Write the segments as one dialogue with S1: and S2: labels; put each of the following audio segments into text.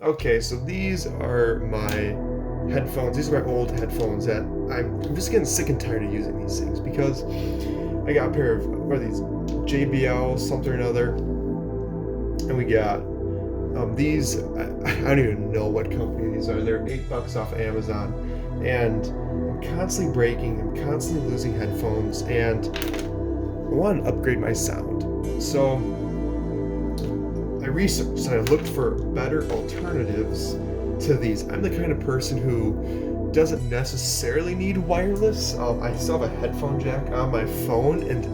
S1: Okay, so these are my headphones. These are my old headphones that I'm just getting sick and tired of using these things because I got a pair of, what are these, JBL something or another, and we got these. I don't even know what company these are. They're $8 off Amazon, and I'm constantly breaking. I'm constantly losing headphones, and I want to upgrade my sound. So I researched and I looked for better alternatives to these. I'm the kind of person who doesn't necessarily need wireless. I still have a headphone jack on my phone, and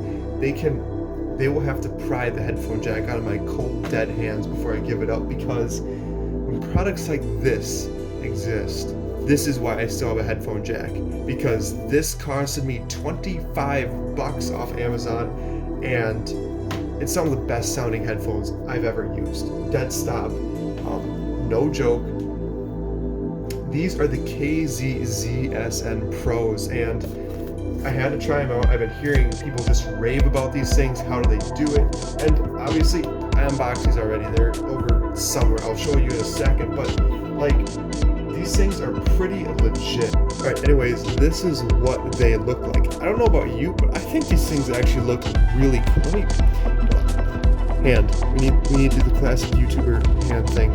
S1: they will have to pry the headphone jack out of my cold dead hands before I give it up, because when products like this exist, this is why I still have a headphone jack, because this costed me $25 off Amazon, and it's some of the best sounding headphones I've ever used. Dead stop. No joke. These are the ZSN Pros, and I had to try them out. I've been hearing people just rave about these things. How do they do it? And obviously, I unboxed these already. They're over somewhere. I'll show you in a second. But like, these things are pretty legit. All right. Anyways, this is what they look like. I don't know about you, but I think these things actually look really cool. Hand. We need to do the classic YouTuber hand thing.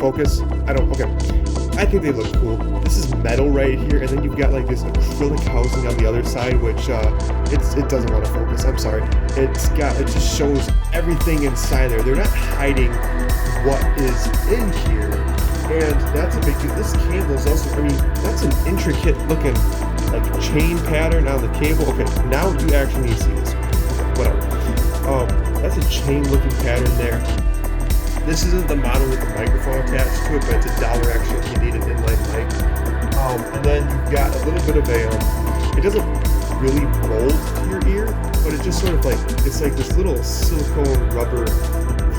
S1: Focus. Okay. I think they look cool. This is metal right here, and then you've got like this acrylic housing on the other side, which it doesn't want to focus. I'm sorry. It just shows everything inside there. They're not hiding what is in here, and that's a big deal. This cable is also, that's an intricate looking like chain pattern on the cable. Okay, now you actually need to see this. Okay, whatever. That's a chain looking pattern there. This isn't the model with the microphone attached to it, but it's $1 extra if you need an inline mic. And then you've got a little bit of it doesn't really mold to your ear, but it just sort of it's like this little silicone rubber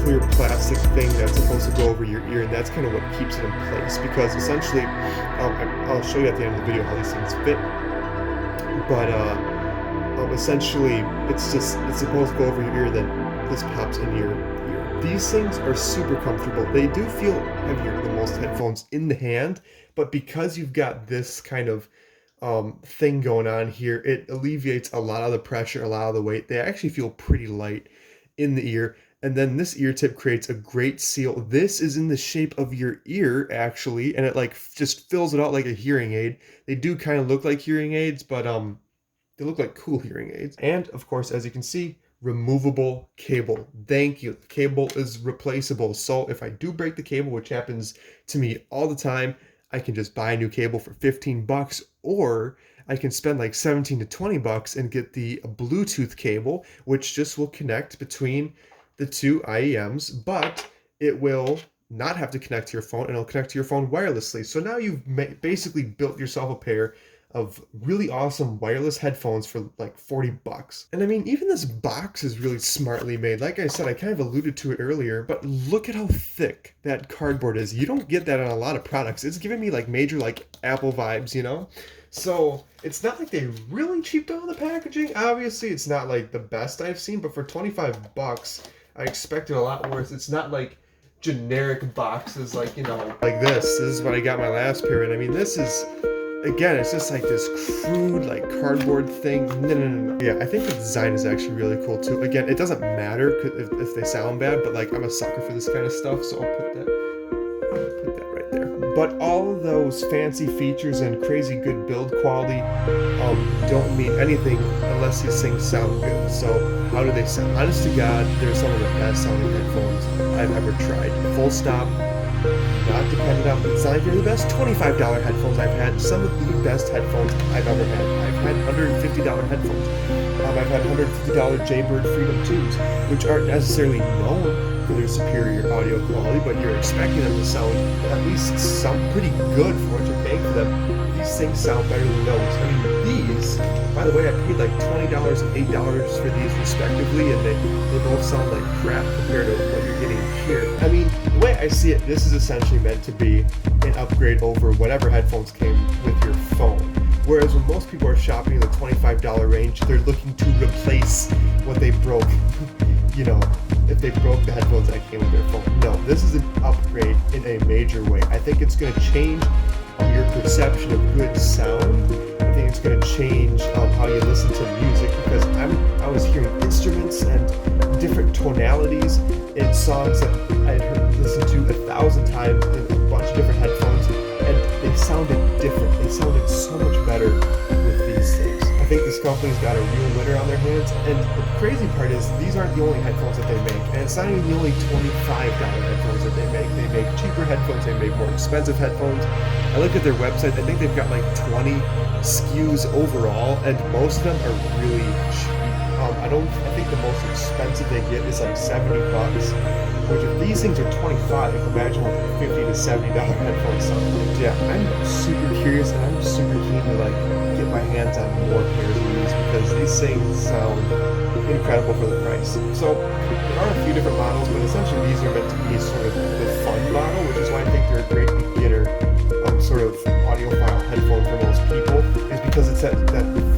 S1: clear plastic thing that's supposed to go over your ear, and that's kind of what keeps it in place, because essentially, I'll show you at the end of the video how these things fit, but essentially it's supposed to go over your ear, then this pops in your ear. These things are super comfortable. They do feel heavier than most headphones in the hand, but because you've got this kind of thing going on here, it alleviates a lot of the pressure, a lot of the weight. They actually feel pretty light in the ear. And then this ear tip creates a great seal. This is in the shape of your ear, actually, and it just fills it out like a hearing aid. They do kind of look like hearing aids, but they look like cool hearing aids. And of course, as you can see, removable cable. Thank you. The cable is replaceable. So if I do break the cable, which happens to me all the time, I can just buy a new cable for $15, or I can spend like $17 to $20 and get the Bluetooth cable, which just will connect between the two IEMs, but it will not have to connect to your phone, and it'll connect to your phone wirelessly. So now you've basically built yourself a pair of really awesome wireless headphones for like $40. And even this box is really smartly made. Like I said, I kind of alluded to it earlier, but look at how thick that cardboard is. You don't get that on a lot of products. It's giving me like major like Apple vibes, So it's not like they really cheaped out on the packaging. Obviously, it's not like the best I've seen, but for $25, I expected a lot worse. It's not like generic boxes like like this. This is what I got my last pair in. This is, again, it's just like this crude, like cardboard thing. No. Yeah, I think the design is actually really cool too. Again, it doesn't matter if they sound bad, but like I'm a sucker for this kind of stuff, so I'll put that right there. But all of those fancy features and crazy good build quality don't mean anything unless these things sound good. So how do they sound? Honest to God, they're some of the best sounding headphones I've ever tried. Full stop. Not dependent on, but it's not like they're the best $25 headphones I've had. Some of the best headphones I've ever had. I've had $150 headphones. I've had $150 Jaybird Freedom 2s, which aren't necessarily known for their superior audio quality, but you're expecting them to sound at least pretty good for what you're paying for them. These things sound better than those. These, by the way, I paid like $20 and $8 for these respectively, and they both sound like crap compared to what you're getting here. The way I see it, this is essentially meant to be an upgrade over whatever headphones came with your phone. Whereas when most people are shopping in the $25 range, they're looking to replace what they broke, if they broke the headphones that came with their phone. No, this is an upgrade in a major way. I think it's going to change your perception of good sound. I think it's going to change how you listen to music, because I was hearing instruments and different tonalities in songs that I'd listened to 1,000 times in a bunch of different headphones, and they sounded different. They sounded so much better with these things. I think this company's got a real winner on their hands, and the crazy part is these aren't the only headphones that they make, and it's not even the only $25 headphones that they make. They make cheaper headphones, they make more expensive headphones. I looked at their website, I think they've got like 20 SKUs overall, and most of them are really cheap. I think the most expensive they get is like $70, which if these things are $25, imagine what the $50 to $70 headphones sound like. Yeah, I'm super curious, and I'm super keen to like get my hands on more pairs of these, because these things sound incredible for the price. So there are a few different models, but essentially these are meant to be sort of the fun model, which is why I think they're a great beginner sort of audiophile headphone for most people, is because it's that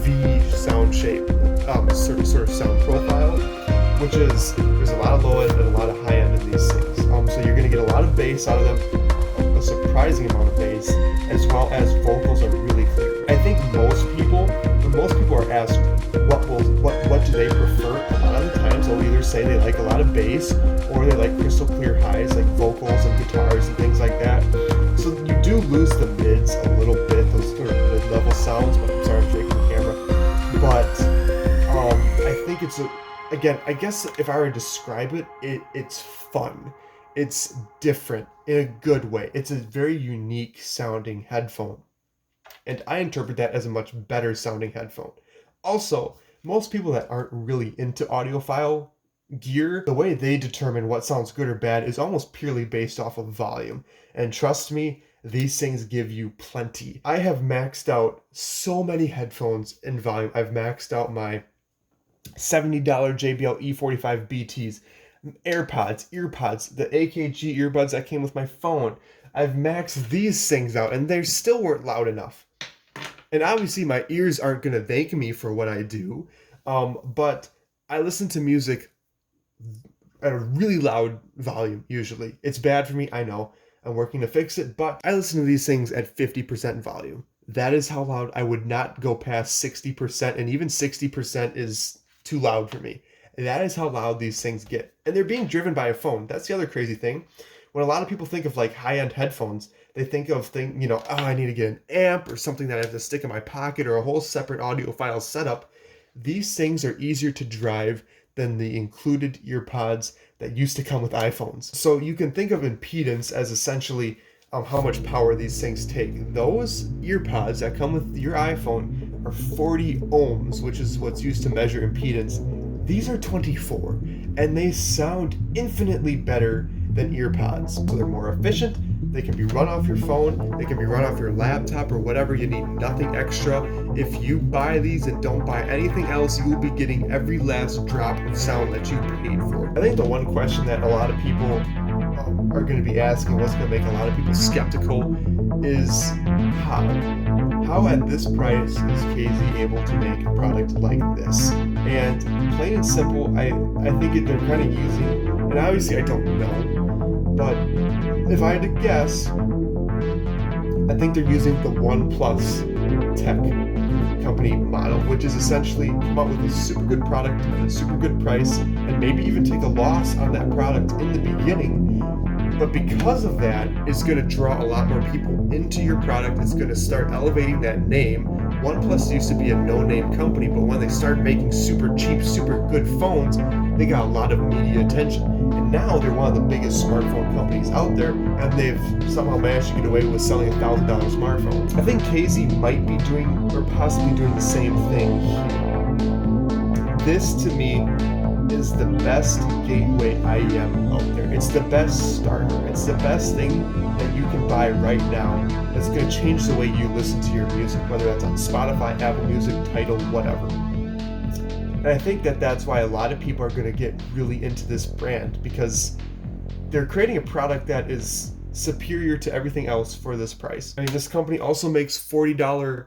S1: V sound shape, sort of sound profile, which is, there's a lot of low end and a lot of high end in these things. So you're going to get a lot of bass out of them, a surprising amount of bass, as well as vocals are really clear. I think when most people are asked what do they prefer, a lot of the times they'll either say they like a lot of bass, or they like crystal clear highs like vocals and guitars and things like that. So you do lose the mids a little bit, those sort of mid-level sounds. But I'm sorry, I'm shaking the camera. But I think again, I guess if I were to describe it, it's fun. It's different in a good way. It's a very unique sounding headphone. And I interpret that as a much better sounding headphone. Also, most people that aren't really into audiophile gear, the way they determine what sounds good or bad is almost purely based off of volume. And trust me, these things give you plenty. I have maxed out so many headphones in volume. I've maxed out my $70 JBL E45 BTs, AirPods, EarPods, the AKG earbuds that came with my phone. I've maxed these things out, and they still weren't loud enough. And obviously my ears aren't going to thank me for what I do, but I listen to music at a really loud volume usually. It's bad for me, I know. I'm working to fix it, but I listen to these things at 50% volume. That is how loud. I would not go past 60%, and even 60% is too loud for me. That is how loud these things get. And they're being driven by a phone. That's the other crazy thing. When a lot of people think of like high-end headphones, they think of I need to get an amp or something that I have to stick in my pocket, or a whole separate audiophile setup. These things are easier to drive than the included earpods that used to come with iPhones. So you can think of impedance as essentially how much power these things take. Those earpods that come with your iPhone are 40 ohms, which is what's used to measure impedance. These are 24, and they sound infinitely better than earpods. So they're more efficient, they can be run off your phone, they can be run off your laptop or whatever, you need nothing extra. If you buy these and don't buy anything else, you will be getting every last drop of sound that you paid for. I think the one question that a lot of people are going to be asking, what's going to make a lot of people skeptical, is how at this price is KZ able to make a product like this? And plain and simple, I think they're kind of using, and obviously I don't know, but if I had to guess, I think they're using the OnePlus Tech company model, which is essentially come up with a super good product at a super good price, and maybe even take a loss on that product in the beginning. But because of that, it's going to draw a lot more people into your product. It's going to start elevating that name. OnePlus used to be a no-name company, but when they started making super cheap, super good phones, they got a lot of media attention. And now they're one of the biggest smartphone companies out there, and they've somehow managed to get away with selling $1,000 smartphones. I think KZ might be doing, or possibly doing, the same thing here. This, to me, is the best gateway IEM out there. It's the best starter. It's the best thing that you can buy right now that's going to change the way you listen to your music, whether that's on Spotify, Apple Music, Tidal, whatever. And I think that's why a lot of people are going to get really into this brand, because they're creating a product that is superior to everything else for this price. I mean, this company also makes $40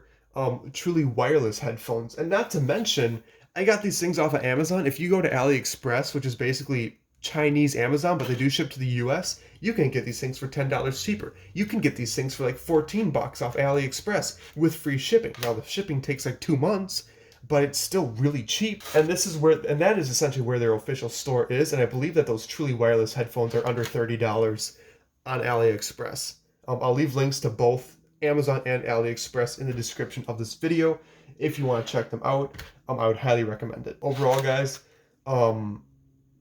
S1: truly wireless headphones. And not to mention, I got these things off of Amazon. If you go to AliExpress, which is basically Chinese Amazon, but they do ship to the US, you can get these things for $10 cheaper. You can get these things for like 14 bucks off AliExpress with free shipping. Now the shipping takes like 2 months, but it's still really cheap. And that is essentially where their official store is. And I believe that those truly wireless headphones are under $30 on AliExpress. I'll leave links to both Amazon and AliExpress in the description of this video if you want to check them out. I would highly recommend it. Overall, guys,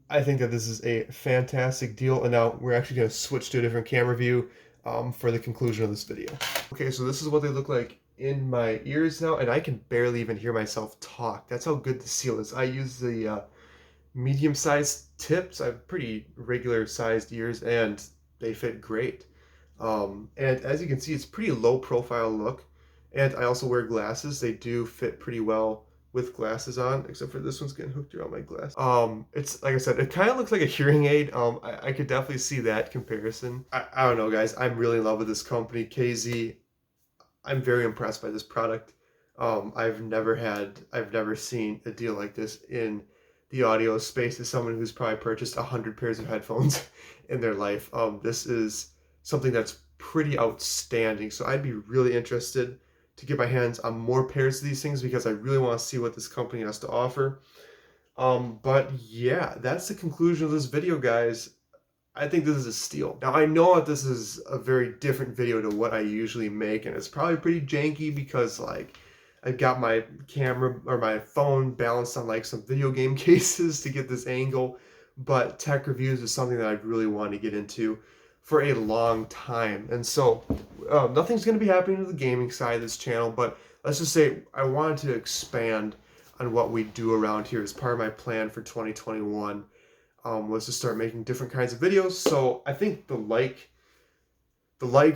S1: I think that this is a fantastic deal. And now we're actually going to switch to a different camera view for the conclusion of this video. Okay, so this is what they look like in my ears now, and I can barely even hear myself talk. That's how good the seal is. I use the medium-sized tips. I have pretty regular-sized ears, and they fit great. And as you can see, it's pretty low-profile look. And I also wear glasses. They do fit pretty well with glasses on, except for this one's getting hooked around my glass. It's like I said, it kind of looks like a hearing aid. I could definitely see that comparison. I don't know, guys. I'm really in love with this company, KZ. I'm very impressed by this product. I've never seen a deal like this in the audio space as someone who's probably purchased 100 pairs of headphones in their life. This is something that's pretty outstanding. So I'd be really interested to get my hands on more pairs of these things because I really want to see what this company has to offer. But yeah, that's the conclusion of this video, guys. I think this is a steal. Now, I know that this is a very different video to what I usually make, and it's probably pretty janky because, like, I've got my camera or my phone balanced on, like, some video game cases to get this angle, but tech reviews is something that I really want to get into for a long time. And so, nothing's going to be happening to the gaming side of this channel, but let's just say I wanted to expand on what we do around here as part of my plan for 2021. Was to start making different kinds of videos. So I think the likes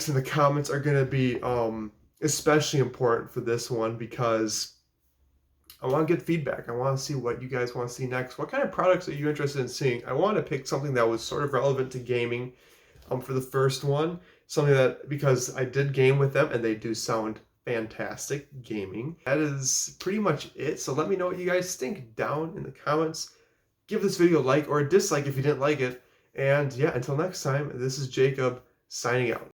S1: and the comments are going to be especially important for this one because I want to get feedback. I want to see what you guys want to see next. What kind of products are you interested in seeing? I want to pick something that was sort of relevant to gaming for the first one. Something that, because I did game with them and they do sound fantastic gaming. That is pretty much it. So let me know what you guys think down in the comments. Give this video a like or a dislike if you didn't like it. And yeah, until next time, this is Jacob signing out.